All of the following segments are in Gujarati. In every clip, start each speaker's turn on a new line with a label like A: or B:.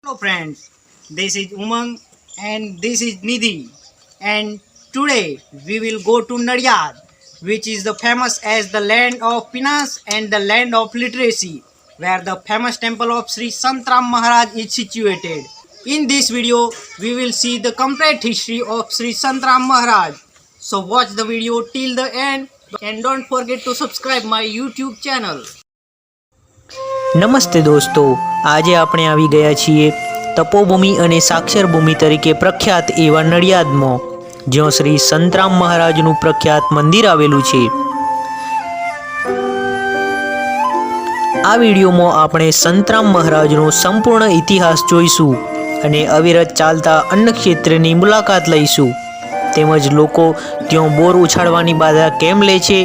A: Hello friends, this is Umang and this is Nidhi, and today we will go to Nadyad, which is the famous as the land of finance and the land of literacy, where the famous temple of Sri Santram Maharaj is situated. In this video, we will see the complete history of Sri Santram Maharaj. So watch the video till the end and don't forget to subscribe my YouTube channel.
B: નમસ્તે દોસ્તો, આજે આપણે આવી ગયા છીએ તપોભૂમિ અને સાક્ષર ભૂમિ તરીકે પ્રખ્યાત એવા નડિયાદમાં, જ્યાં શ્રી સંતરામ મહારાજનું પ્રખ્યાત મંદિર આવેલું છે. આ વિડીયોમાં આપણે સંતરામ મહારાજનો સંપૂર્ણ ઇતિહાસ જોઈશું અને અવિરત ચાલતા અન્નક્ષેત્રની મુલાકાત લઈશું. તેમજ લોકો ત્યાં બોર ઉછાળવાની બાધા કેમ લે છે,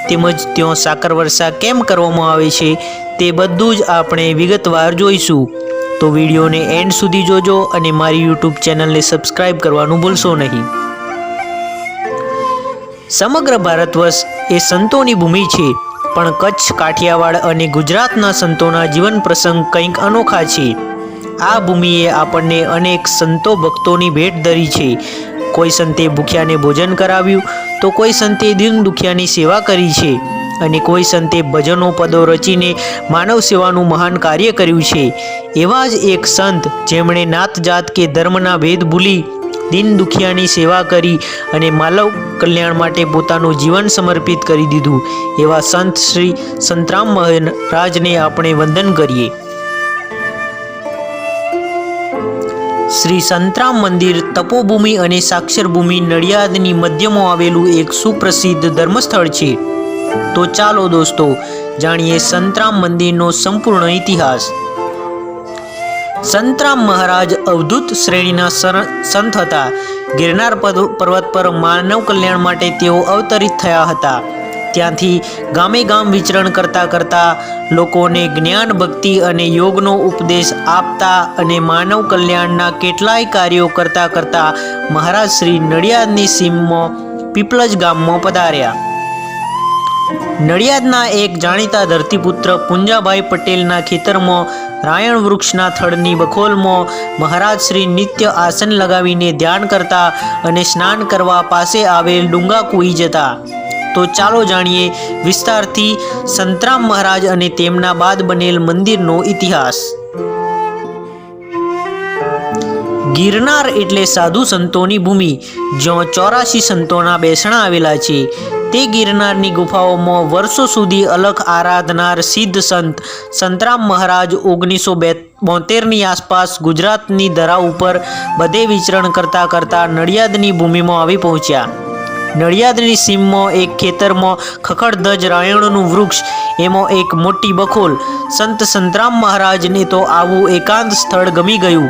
B: તેમજ ત્યાં સાકર વર્ષા કેમ કરવામાં આવે છે, તે બધું જ આપણે વિગતવાર જોઈશું. તો વિડીયોને એન્ડ સુધી જોજો અને મારી યુટ્યુબ ચેનલને સબસ્ક્રાઈબ કરવાનું ભૂલશો નહીં. સમગ્ર ભારતવર્ષ એ સંતોની ભૂમિ છે, પણ કચ્છ, કાઠિયાવાડ અને ગુજરાતના સંતોના જીવન પ્રસંગ કંઈક અનોખા છે. આ ભૂમિએ આપણને અનેક સંતો ભક્તોની ભેટ ધરી છે. કોઈ સંતે ભૂખ્યાને ભોજન કરાવ્યું, તો કોઈ સંતે દીન દુખિયાની સેવા કરી છે, અને કોઈ સંતે ભજનો પદો રચીને માનવ સેવાનું મહાન કાર્ય કર્યું છે. એવા જ એક સંત જેમણે નાત જાત કે ધર્મના ભેદ ભૂલી દીન દુખિયાની સેવા કરી અને માનવ કલ્યાણ માટે પોતાનું જીવન સમર્પિત કરી દીધું, એવા સંત શ્રી સંતરામ મહારાજને આપણે વંદન કરીએ. શ્રી સંતરામ મંદિર તપોભૂમિ અને સાક્ષર ભૂમિ નડિયાદની મધ્યમાં આવેલું એક સુપ્રસિદ્ધ ધર્મસ્થળ છે. તો ચાલો દોસ્તો, જાણીએ સંતરામ મંદિરનો સંપૂર્ણ ઇતિહાસ. સંતરામ મહારાજ અવધૂત શ્રેણીના સંત હતા. ગિરનાર પર્વત પર માનવ કલ્યાણ માટે તેઓ અવતરિત થયા હતા. ત્યાંથી ગામે ગામ વિચરણ કરતા કરતા લોકોને જ્ઞાન, ભક્તિ અને યોગનો ઉપદેશ આપતા અને માનવ કલ્યાણના કેટલાય કાર્યો કરતા કરતા મહારાજ શ્રી નડિયાદની સીમમાં પીપલજ ગામમાં પધાર્યા. નડિયાદના એક જાણીતા ધરતીપુત્ર પુંજાભાઈ પટેલના ખેતરમાં રાયણ વૃક્ષના થડની બખોલમાં મહારાજ શ્રી નિત્ય આસન લગાવીને ધ્યાન કરતા અને સ્નાન કરવા પાસે આવેલ ડુંગા કૂઈ જતા. તો ચાલો જાણીએ વિસ્તારથી સંતરામ મહારાજ અને તેમના બાદ બનેલ મંદિરનો ઇતિહાસ. ગિરનાર એટલે સાધુ સંતોની ભૂમિ, જ્યાં 84 સંતોના બેસણા આવેલા છે. તે ગિરનારની ગુફાઓમાં વર્ષો સુધી અલખ આરાધનાર સિદ્ધ સંત સંતરામ મહારાજ 1972ની આસપાસ ગુજરાતની ધરા ઉપર બધે વિચરણ કરતા કરતા નડિયાદની ભૂમિમાં આવી પહોંચ્યા. નડિયાદની સીમમાં એક ખેતરમાં ખખડધજ રાયણનું વૃક્ષ, એમાં એક મોટી બખોલ. સંત સંતરામ મહારાજને તો આવું એકાંત સ્થળ ગમી ગયું.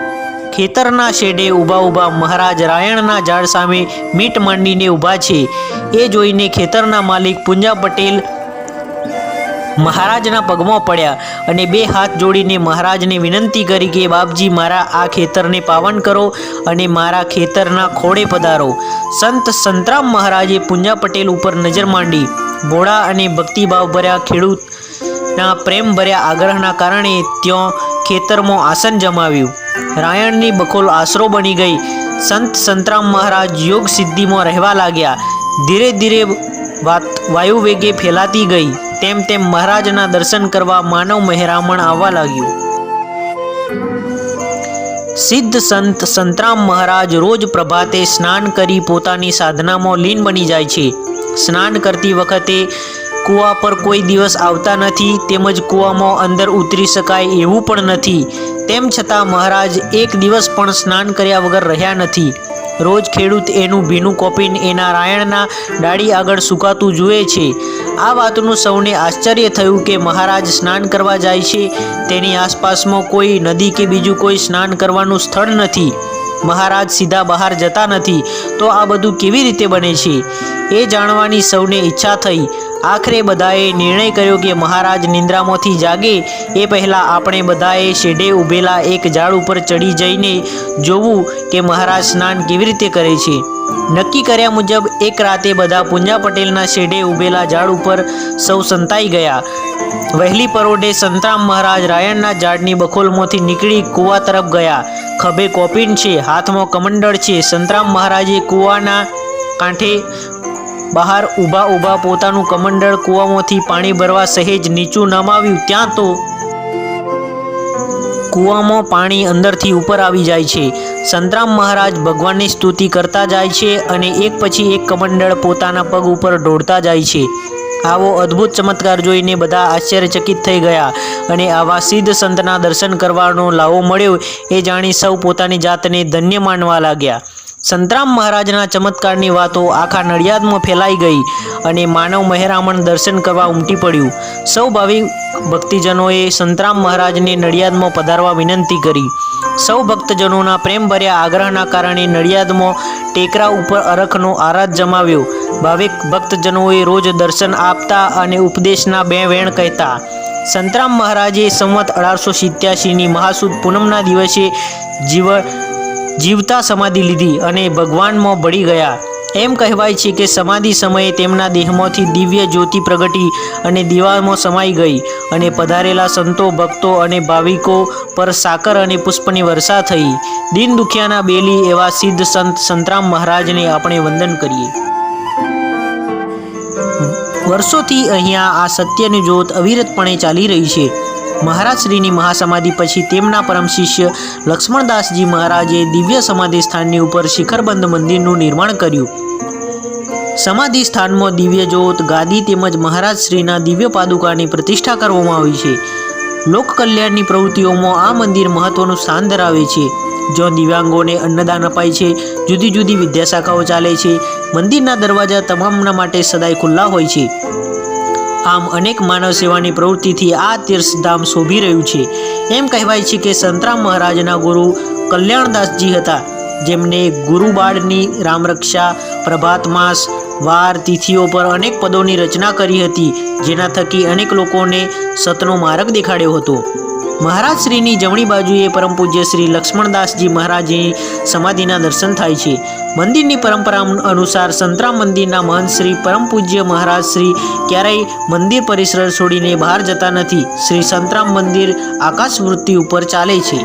B: ખેતરના શેડે ઊભા મહારાજ રાયણના ઝાડ સામે મીટ માંડીને ઊભા છે. એ જોઈને ખેતરના માલિક પુંજા પટેલ મહારાજના પગમાં પડ્યા અને બે હાથ જોડીને મહારાજને વિનંતી કરી કે બાપજી, મારા આ ખેતરને પાવન કરો અને મારા ખેતરના ખોળે પધારો. સંત સંતરામ મહારાજે પુંજા પટેલ ઉપર નજર માંડી. ભોળા અને ભક્તિભાવ ભર્યા ખેડૂતના પ્રેમ ભર્યા આગ્રહના કારણે ત્યાં ખેતરમાં આસન જમાવ્યું. રાયણની બખોલ આશરો બની ગઈ. સંત સંતરામ મહારાજ યોગ સિદ્ધિમાં રહેવા લાગ્યા. ધીરે ધીરે વાત વાયુ વેગે ફેલાતી ગઈ. તેમ તેમ મહારાજના દર્શન કરવા માનવ મહેરામણ આવવા લાગ્યું. સિદ્ધ સંત સંતરામ મહારાજ રોજ પ્રભાતે સ્નાન કરી પોતાની સાધનામાં લીન બની જાય છે. સ્નાન કરતી વખતે કૂવા પર કોઈ દિવસ આવતા નથી, તેમજ કૂવામાં અંદર ઉતરી શકાય એવું પણ નથી. તેમ છતાં મહારાજ એક દિવસ પણ સ્નાન કર્યા વગર રહ્યા નથી. રોજ ખેડૂત એનું ભીનું કોપીને એના રાયણના ડાળી આગળ સુકાતું જુએ છે. આ વાતનું સૌને આશ્ચર્ય થયું કે મહારાજ સ્નાન કરવા જાય છે, તેની આસપાસમાં કોઈ નદી કે બીજું કોઈ સ્નાન કરવાનું સ્થળ નથી. મહારાજ સીધા બહાર જતા નથી, તો આ બધું કેવી રીતે બને છે? એ જાણવાની સૌને ઈચ્છા થઈ. આખરે બધાએ નિર્ણય કર્યો કે મહારાજ નિંદ્રામાંથી જાગે એ પહેલાં આપણે બધાએ શેઢે ઊભેલા એક ઝાડ ઉપર ચડી જઈને જોવું કે મહારાજ સ્નાન કેવી રીતે કરે છે. નક્કી કર્યા મુજબ એક રાતે બધા પૂંજા પટેલના શેઢે ઊભેલા ઝાડ ઉપર સૌ સંતાઈ ગયા. વહેલી પરોઢે સંતરામ મહારાજ રાયણના ઝાડની બખોલમાંથી નીકળી કૂવા તરફ ગયા. ખભે કોપીન છે, હાથમાં કમંડળ છે. સંતરામ મહારાજે કૂવાના કાંઠે બહાર ઊભા પોતાનું કમંડળ કૂવામાંથી પાણી ભરવા સહેજ નીચું નમાવ્યું. ત્યાં તો કૂવામાં પાણી અંદરથી ઉપર આવી જાય છે. સંતરામ મહારાજ ભગવાનની સ્તુતિ કરતા જાય છે અને એક પછી એક કમંડળ પોતાના પગ ઉપર ઢોળતા જાય છે. આવો અદ્ભુત ચમત્કાર જોઈને બધા આશ્ચર્યચકિત થઈ ગયા અને આવા સિદ્ધ સંતના દર્શન કરવાનો લાવો મળ્યો એ જાણી સૌ પોતાની જાતને ધન્ય માનવા લાગ્યા. સંતરામ મહારાજના ચમત્કારની વાતો આખા નડિયાદમાં ફેલાઈ ગઈ અને માનવ મહેરામણ દર્શન કરવા ઉમટી પડ્યું. સૌ ભાવિક ભક્તિજનોએ સંતરામ મહારાજને નડિયાદમાં પધારવા વિનંતી કરી. સૌ ભક્તજનોના પ્રેમભર્યા આગ્રહના કારણે નડિયાદમાં ટેકરા ઉપર અરખનો આરાધ જમાવ્યો. ભાવિક ભક્તજનોએ રોજ દર્શન આપતા અને ઉપદેશના બે વેણ કહેતા. સંતરામ મહારાજે સંવત 1887ની મહાસુદ પૂનમના દિવસે જીવતા સમાધિ લીધી અને ભગવાનમાં ભળી ગયા. એમ કહેવાય છે કે સમાધિ સમયે તેમના દેહમાંથી દિવ્ય જ્યોતિ પ્રગટી અને દીવામાં સમાઈ ગઈ અને પધારેલા સંતો, ભક્તો અને ભાવિકો પર સાકર અને પુષ્પની વર્ષા થઈ. દીન દુખિયાના બેલી એવા સિદ્ધ સંત સંતરામ મહારાજને આપણે વંદન કરીએ. વર્ષોથી અહીંયા આ સત્યની જ્યોત અવિરતપણે ચાલી રહી છે. મહારાજ શ્રીની મહાસમાધિ પછી તેમના પરમ શિષ્ય લક્ષ્મણદાસજી મહારાજે દિવ્ય સમાધિ સ્થાનની ઉપર શિખરબંધ મંદિરનું નિર્માણ કર્યું. સમાધિ સ્થાનમાં દિવ્ય જ્યોત, ગાદી તેમજ મહારાજ શ્રીના દિવ્ય પાદુકાની પ્રતિષ્ઠા કરવામાં આવી છે. લોક કલ્યાણની પ્રવૃત્તિઓમાં આ મંદિર મહત્વનું સ્થાન ધરાવે છે. જ્યાં દિવ્યાંગોને અન્નદાન અપાય છે, જુદી જુદી વિદ્યાશાખાઓ ચાલે છે. મંદિરના દરવાજા તમામના માટે સદાય ખુલ્લા હોય છે. આમ અનેક માનવ સેવાની પ્રવૃત્તિથી આ તીર્થધામ શોભી રહ્યું છે. એમ કહેવાય છે કે સંતરામ મહારાજના ગુરુ કલ્યાણદાસજી હતા, જેમને ગુરુબાળની રામરક્ષા, પ્રભાતમાસ, વાર, તિથિઓ પર અનેક પદોની રચના કરી હતી, જેના થકી અનેક લોકોને સતનો માર્ગ દેખાડ્યો હતો. મહારાજ શ્રીની જમણી બાજુએ પરમ પૂજ્ય શ્રી લક્ષ્મણદાસજી મહારાજની સમાધિના દર્શન થાય છે. મંદિરની પરંપરા અનુસાર સંતરામ મંદિરના મહંત શ્રી પરમ પૂજ્ય મહારાજ શ્રી ક્યારેય મંદિર પરિસર છોડીને બહાર જતા નથી. શ્રી સંતરામ મંદિર આકાશ વૃત્તિ ઉપર ચાલે છે.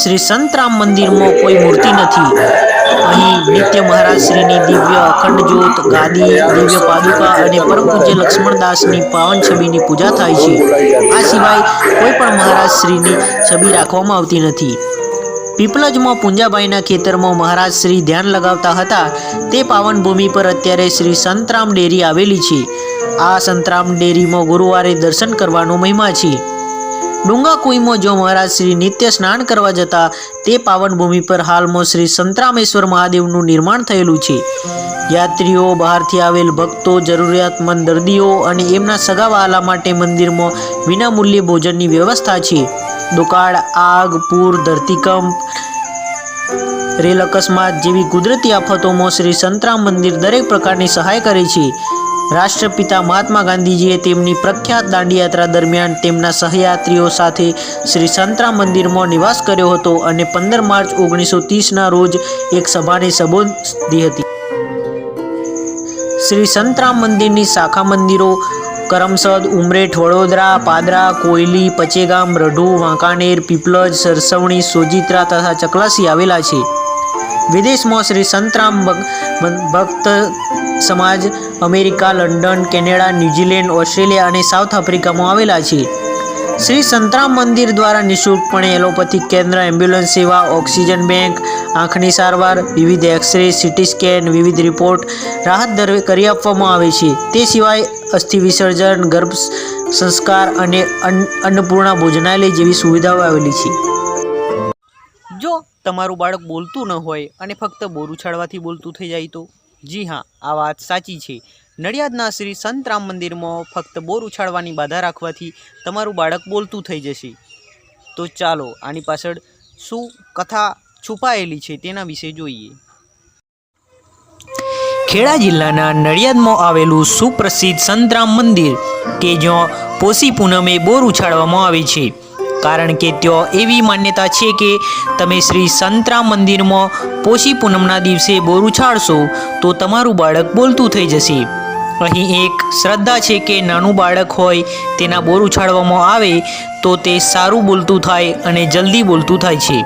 B: શ્રી સંતરામ મંદિરમાં કોઈ મૂર્તિ નથી. અહીં નિત્ય મહારાજ શ્રીની દિવ્ય અખંડ જ્યોત, ગાદી, દિવ્ય પાદુકા અને પરમ પૂજ્ય લક્ષ્મણદાસની પાવન છબીની પૂજા થાય છે. આ સિવાય કોઈ પણ મહારાજ શ્રીની છબી રાખવામાં આવતી નથી. પીપલજમાં પૂંજાબાઈના ખેતરમાં મહારાજ શ્રી ધ્યાન લગાવતા હતા તે પાવન ભૂમિ પર અત્યારે શ્રી સંતરામ ડેરી આવેલી છે. આ સંતરામ ડેરીમાં ગુરુવારે દર્શન કરવાનો મહિમા છે. ડુંગાકુઈમાં જો મહારાજ શ્રી નિત્ય સ્નાન કરવા જતા તે પાવન ભૂમિ પર હાલમાં શ્રી સંતરામેશ્વર મહાદેવનું નિર્માણ થયેલું છે. યાત્રીઓ, બહારથી આવેલ ભક્તો, જરૂરિયાતમંદ દર્દીઓ અને એમના સગાવહાલા માટે મંદિરમાં વિનામૂલ્યે ભોજનની વ્યવસ્થા છે. દુકાળ, આગ, પૂર, ધરતીકંપ, રેલ અકસ્માત જેવી કુદરતી આફતોમાં શ્રી સંતરામ મંદિર દરેક પ્રકારની સહાય કરે છે. રાષ્ટ્રપિતા મહાત્મા ગાંધીજીએ તેમની પ્રખ્યાત દાંડીયાત્રા દરમિયાન તેમના સહયાત્રીઓ સાથે શ્રી સંતરામ મંદિરમાં નિવાસ કર્યો હતો અને 15 માર્ચ 1930ના રોજ એક સભાને સંબોધી હતી. શ્રી સંતરામ મંદિરની શાખા મંદિરો કરમસદ, ઉમરેઠ, વડોદરા, પાદરા, કોયલી, પચેગામ, રઢુ, વાંકાનેર, પીપલજ, સરસવણી, સોજિત્રા તથા ચકલાસી આવેલા છે. વિદેશમાં શ્રી સંતરામ ભક્ત સમાજ America, London, Canada, New Zealand, Australia અને સાઉથ આફ્રિકામાં આવેલા છે. શ્રી સંતરામ મંદિર દ્વારા નિઃશુલ્કપણે એલોપેથિક કેન્દ્ર, એમ્બ્યુલન્સ સેવા, ઓક્સિજન બેંક, આંખની સારવાર, વિવિધ એક્સરે, સીટી સ્કેન, વિવિધ રિપોર્ટ રાહત દરે કરી આપવામાં આવે છે. તે સિવાય અસ્થિ વિસર્જન, ગર્ભ સંસ્કાર અને અન્નપૂર્ણા ભોજનાલય જેવી સુવિધાઓ આવેલી છે. જો તમારું બાળક બોલતું ન હોય અને ફક્ત બોર ઉછાળવાથી બોલતું થઈ જાય તો? જી હા, આ વાત સાચી છે. નડિયાદના શ્રી સંતરામ મંદિરમાં ફક્ત બોર ઉછાળવાની બાધા રાખવાથી તમારું બાળક બોલતું થઈ જશે. તો ચાલો આની પાછળ શું કથા છુપાયેલી છે તેના વિશે જોઈએ. ખેડા જિલ્લાના નડિયાદમાં આવેલું સુપ્રસિદ્ધ સંતરામ મંદિર કે જ્યાં પોષી પૂનમે બોર ઉછાળવામાં આવે છે, કારણ કે ત્યાં એવી માન્યતા છે કે તમે શ્રી સંતરામ મંદિરમાં પોષી પૂનમના દિવસે બોર ઉછાળશો તો તમારું બાળક બોલતું થઈ જશે. અહીં એક શ્રદ્ધા છે કે નાનું બાળક હોય તેના બોર ઉછાળવામાં આવે તો તે સારું બોલતું થાય અને જલ્દી બોલતું થાય છે,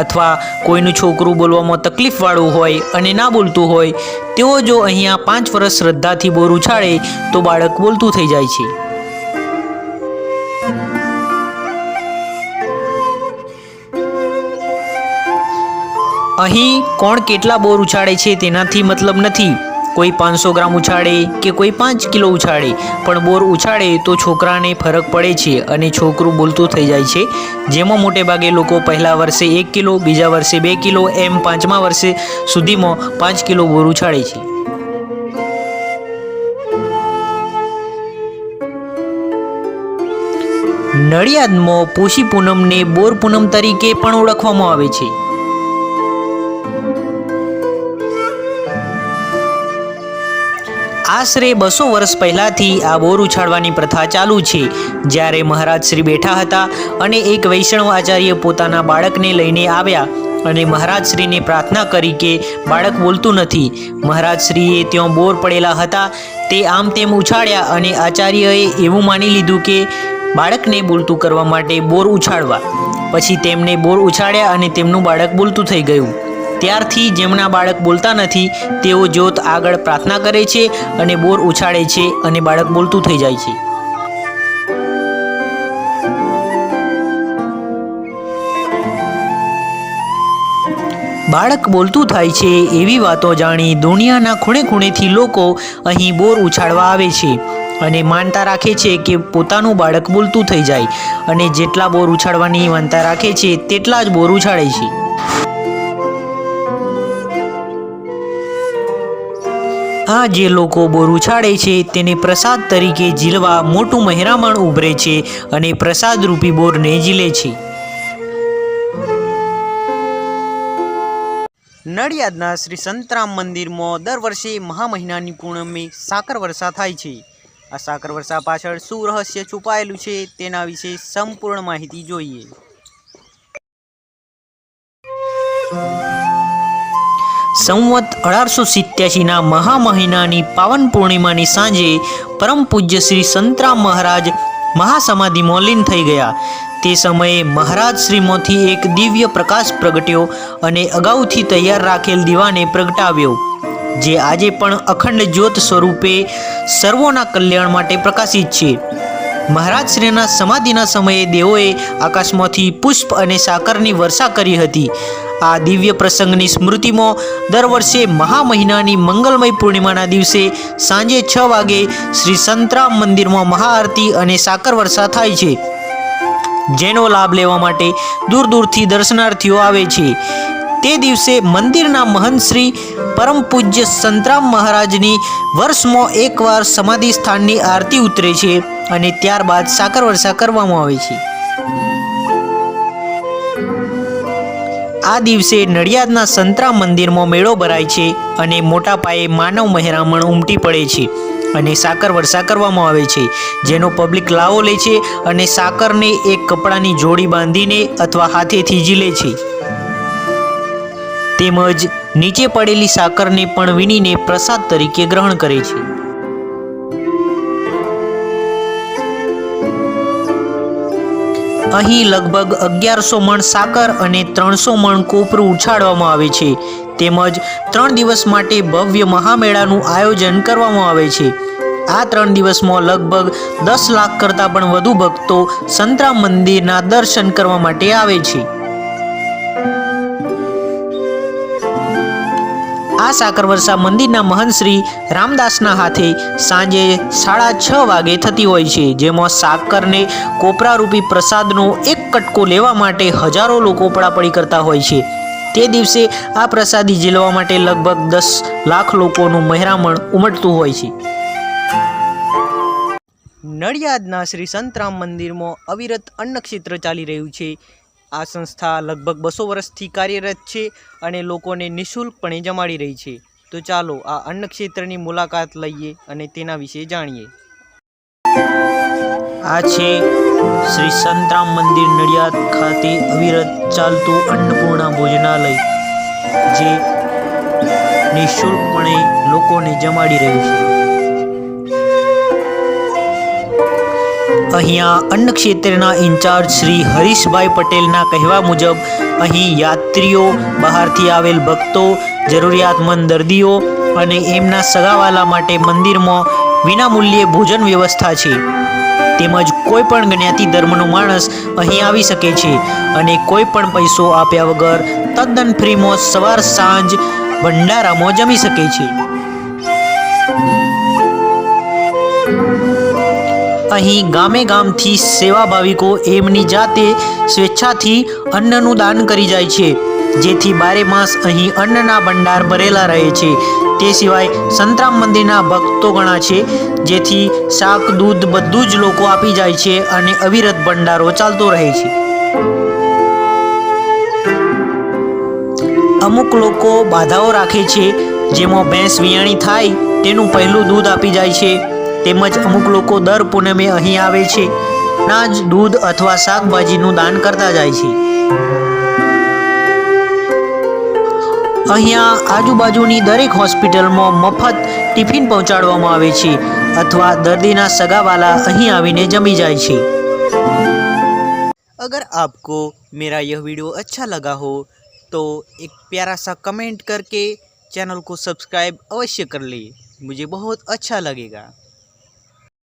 B: અથવા કોઈનું છોકરું બોલવામાં તકલીફવાળું હોય અને ના બોલતું હોય તેઓ જો અહીંયા 5 વર્ષ શ્રદ્ધાથી બોર ઉછાળે તો બાળક બોલતું થઈ જાય છે. અહીં કોણ કેટલા બોર ઉછાળે છે તેનાથી મતલબ નથી. કોઈ 500 ગ્રામ ઉછાળે કે કોઈ 5 કિલો ઉછાળે, પણ બોર ઉછાળે તો છોકરાને ફરક પડે છે અને છોકરું બોલતું થઈ જાય છે. જેમાં મોટે ભાગે લોકો પહેલા વર્ષે 1 કિલો, બીજા વર્ષે 2 કિલો, એમ 5મા વર્ષે સુધીમાં 5 કિલો બોર ઉછાળે છે. નડિયાદમાં પોષી પૂનમને બોર પૂનમ તરીકે પણ ઓળખવામાં આવે છે. આશરે 200 વર્ષ પહેલાંથી આ બોર ઉછાળવાની પ્રથા ચાલુ છે. જ્યારે મહારાજ શ્રી બેઠા હતા અને એક વૈષ્ણવ આચાર્ય પોતાના બાળકને લઈને આવ્યા અને મહારાજ શ્રીને પ્રાર્થના કરી કે બાળક બોલતું નથી. મહારાજ શ્રીએ ત્યાં બોર પડેલા હતા તે આમ તેમ ઉછાળ્યા અને આચાર્યએ એવું માની લીધું કે બાળકને બોલતું કરવા માટે બોર ઉછાળવા. પછી તેમને બોર ઉછાળ્યા અને તેમનું બાળક બોલતું થઈ ગયું. ત્યારથી જેમના બાળક બોલતા નથી તેઓ જ્યોત આગળ પ્રાર્થના કરે છે અને બોર ઉછાળે છે અને બાળક બોલતું થઈ જાય છે. બાળક બોલતું થાય છે એવી વાતો જાણી દુનિયાના ખૂણે ખૂણેથી લોકો અહીં બોર ઉછાળવા આવે છે અને માનતા રાખે છે કે પોતાનું બાળક બોલતું થઈ જાય, અને જેટલા બોર ઉછાળવાની માનતા રાખે છે તેટલા જ બોર ઉછાળે છે. આ જે લોકો બોર ઉછાળે છે તેને પ્રસાદ તરીકે ઝીલવા મોટું મહેરામણ ઉભરે છે અને પ્રસાદ રૂપી બોરને ઝીલે છે. નડિયાદના શ્રી સંતરામ મંદિરમાં દર વર્ષે મહા મહિનાની પૂનમે સાકર વર્ષા થાય છે. આ સાકર વર્ષા પાછળ શું રહસ્ય છુપાયેલું છે તેના વિશે સંપૂર્ણ માહિતી જોઈએ. સંવત 1887ના મહા મહિનાની પાવન પૂર્ણિમાની સાંજે પરમ પૂજ્ય શ્રી સંતરામ મહારાજ મહાસમાધિમાં લીન થઈ ગયા. તે સમયે મહારાજ શ્રીમાંથી એક દિવ્ય પ્રકાશ પ્રગટ્યો અને અગાઉથી તૈયાર રાખેલ દીવાને પ્રગટાવ્યો, જે આજે પણ અખંડ જ્યોત સ્વરૂપે સર્વોના કલ્યાણ માટે પ્રકાશિત છે. મહારાજ શ્રીના સમાધિના સમયે દેવોએ આકાશમાંથી પુષ્પ અને સાકરની વર્ષા કરી હતી. આ દિવ્ય પ્રસંગની સ્મૃતિમાં દર વર્ષે મહા મહિનાની મંગલમય પૂર્ણિમાના દિવસે સાંજે 6 વાગે શ્રી સંતરામ મંદિરમાં મહાઆરતી અને સાકર વર્ષા થાય છે, જેનો લાભ લેવા માટે દૂર દૂરથી દર્શનાર્થીઓ આવે છે. તે દિવસે મંદિરના મહંત શ્રી પરમ પૂજ્ય સંતરામ મહારાજની વર્ષમાં એકવાર સમાધિ સ્થાનની આરતી ઉતરે છે અને ત્યારબાદ સાકર વર્ષા કરવામાં આવે છે. આ દિવસે નડિયાદના સંતરામ મંદિરમાં મેળો ભરાય છે અને મોટા પાયે માનવ મહેરામણ ઉમટી પડે છે અને સાકર વર્ષા કરવામાં આવે છે, જેનો પબ્લિક લાવો લે છે અને સાકરને એક કપડાની જોડી બાંધીને અથવા હાથેથી ઝીલે છે. તેમજ નીચે પડેલી સાકરને પણ વીણીને પ્રસાદ તરીકે ગ્રહણ કરે છે. અહીં લગભગ 1100 મણ સાકર અને 300 મણ કોપરું ઉછાળવામાં આવે છે. તેમજ 3 દિવસ માટે ભવ્ય મહામેળાનું આયોજન કરવામાં આવે છે. આ 3 દિવસમાં લગભગ 10 લાખ કરતાં પણ વધુ ભક્તો સંતરામ મંદિરના દર્શન કરવા માટે આવે છે. આ સાકર વર્ષા મંદિરના મહંત શ્રી રામદાસના હાથે સાંજે 6:30 વાગે થતી હોય છે, જેમાં સાકરને કોપરારૂપી પ્રસાદનો એક કટકો લેવા માટે હજારો લોકો પડાપડી કરતા હોય છે. તે દિવસે આ પ્રસાદી ઝીલવા માટે લગભગ 10 લાખ લોકોનું મહેરામણ ઉમટતું હોય છે. નડિયાદના શ્રી સંતરામ મંદિરમાં અવિરત અન્નક્ષેત્ર ચાલી રહ્યું છે. આ સંસ્થા લગભગ 200 વર્ષથી કાર્યરત છે અને લોકોને નિઃશુલ્કપણે જમાડી રહી છે.
A: તો ચાલો આ અન્ન ક્ષેત્રની મુલાકાત લઈએ અને તેના વિશે જાણીએ.
B: આ છે શ્રી સંતરામ મંદિર નડિયાદ ખાતે અવિરત ચાલતું અન્નપૂર્ણા ભોજનાલય, જે નિઃશુલ્કપણે લોકોને જમાડી રહ્યું છે. અહીંયા અન્ન ક્ષેત્રના ઇન્ચાર્જ શ્રી હરીશભાઈ પટેલના કહેવા મુજબ અહીં યાત્રીઓ, બહારથી આવેલ ભક્તો, જરૂરિયાતમંદ દર્દીઓ અને એમના સગાવાલા માટે મંદિરમાં વિનામૂલ્યે ભોજન વ્યવસ્થા છે. તેમજ કોઈ પણ જ્ઞાતિ ધર્મનો માણસ અહીં આવી શકે છે અને કોઈ પણ પૈસો આપ્યા વગર તદ્દન ફ્રીમાં સવાર સાંજ ભંડારામાં જમી શકે છે. અહીં ગામે ગામથી સેવાભાવિકો એમની જાતે સ્વેચ્છાથી અન્નનું દાન કરી જાય છે, જેથી બારે માસ અહીં અન્નના ભંડાર ભરેલા રહે છે. તે સિવાય સંતરામ મંદિરના ભક્તો ઘણા છે, જેથી શાક, દૂધ બધું જ લોકો આપી જાય છે અને અવિરત ભંડારો ચાલતો રહે છે. અમુક લોકો બાધાઓ રાખે છે, જેમાં ભેંસ વિયાણી થાય તેનું પહેલું દૂધ આપી જાય છે. તેમજ અમુક લોકો દર પૂનમે અહીં આવે છે, ના જ દૂધ અથવા શાકભાજીનું દાન કરતા જાય છે. અહીંયા આજુબાજુની દરેક હોસ્પિટલમાં મફત ટિફિન પહોંચાડવામાં આવે છે અથવા દર્દીના સગાવાલા અહીં આવીને જમી જાય છે.
A: अगर आपको मेरा यह वीडियो अच्छा लगा हो तो एक प्यारा सा कमेंट करके चैनल को सब्सक्राइब अवश्य कर लिए, मुझे बहुत अच्छा लगेगा.